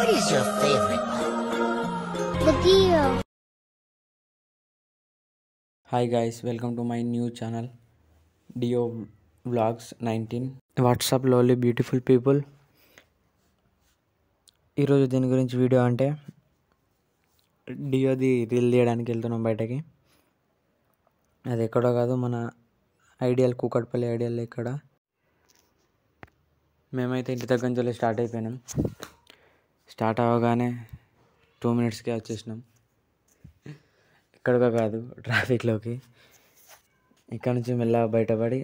What is your favorite? The Dio. Hi guys, welcome to my new channel Dio Vlogs 19. What's up lowly beautiful people? ఈరోజు దీని గురించి video అంటే డియోది reel తీయడానికి వెళ్తున్నాం బయటకి. అది ఎక్కడో కాదు, మన ఐడియల్ కూకట్పల్లి ఐడియల్ ఇక్కడ. మేమైతే ఇంటి దగ్గర నుంచి స్టార్ట్ అయిపోయినాం. స్టార్ట్ అవ్వగానే 2 minutesకే వచ్చేసినాం. ఎక్కడికో కాదు, ట్రాఫిక్లోకి. ఇక్కడ నుంచి మెల్లగా బయటపడి,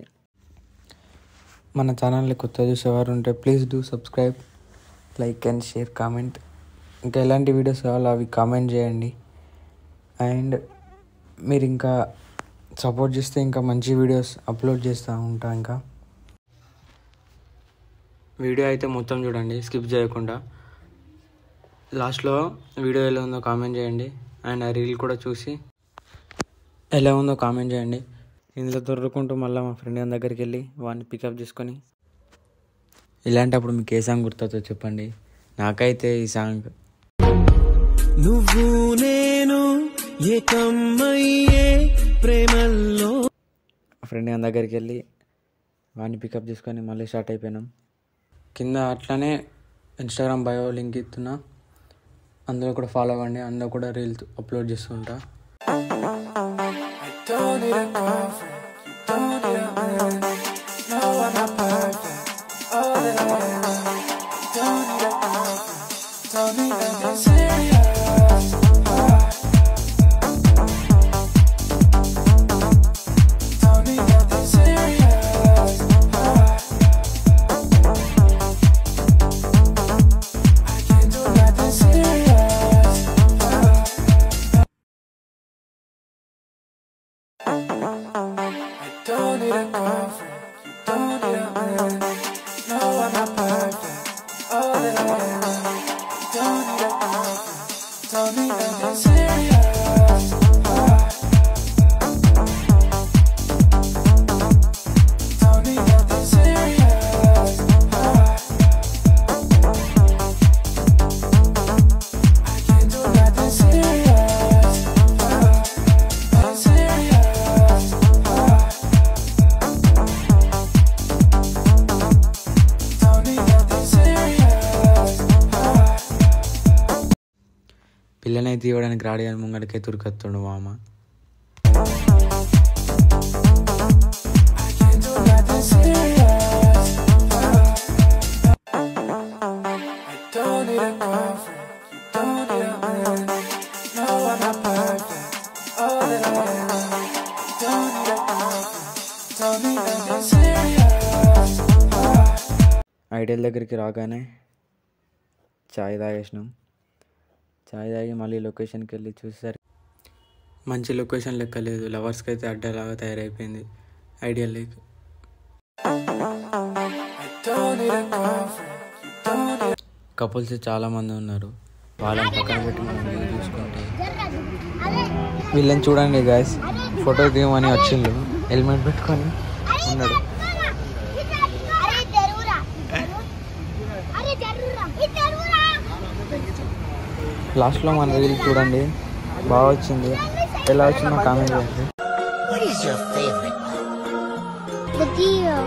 మన ఛానల్ని కొత్త చూసేవారు ఉంటే please do subscribe, like and share, comment. ఇంకా ఎలాంటి వీడియోస్ కావాలో అవి కామెంట్ చేయండి. అండ్ మీరు ఇంకా సపోర్ట్ చేస్తే ఇంకా మంచి వీడియోస్ అప్లోడ్ చేస్తూ ఉంటా. ఇంకా వీడియో అయితే మొత్తం చూడండి, స్కిప్ చేయకుండా. లాస్ట్లో వీడియో ఎలా ఉందో కామెంట్ చేయండి. అండ్ ఆ రీల్ కూడా చూసి ఎలా ఉందో కామెంట్ చేయండి. ఇందులో దొరుకుంటూ మళ్ళీ మా ఫ్రెండ్ దగ్గరికి వెళ్ళి వాడిని పికప్ చేసుకొని, ఇలాంటప్పుడు మీకు ఏ సాంగ్ గుర్తుందో చెప్పండి. నాకైతే ఈ సాంగ్ నువ్వు నేను ఏకమయ్యే ప్రేమల్లో. ఫ్రెండ్ దగ్గరికి వెళ్ళి వాడిని పికప్ చేసుకొని మళ్ళీ స్టార్ట్ అయిపోయినాం. కింద అట్లానే ఇన్స్టాగ్రామ్ బయో లింక్ ఇస్తున్నా, అందులో కూడా ఫాలో అవ్వండి. అందులో కూడా రీల్స్ అప్లోడ్ చేస్తుంటా. పిల్లనైతే ఇవ్వడానికి రాడి అని ముంగడికే తురికొత్తుండు మా అమ్మ. ఐడియల్ దగ్గరికి రాగానే చాయ్ తాగేసినాం. చాయ్ తాగి మళ్ళీ లొకేషన్కి వెళ్ళి చూసేసరికి మంచి లొకేషన్ లెక్క లేదు. లవర్స్కి అయితే అడ్డలాగా తయారైపోయింది ఐడియల్ లేక్. కపుల్స్ చాలామంది ఉన్నారు. వాళ్ళని పక్కన పెట్టి మనం చూసుకుంటే, వీళ్ళని చూడండి గాయస్, ఫోటో దిగమని వచ్చిండు, హెల్మెట్ పెట్టుకొని ఉన్నాడు. లాస్ట్లో మన రీల్ చూడండి, బాగా వచ్చింది. ఎలా వచ్చిందో కామెంట్ చేయండి. What is your favorite? The Dio.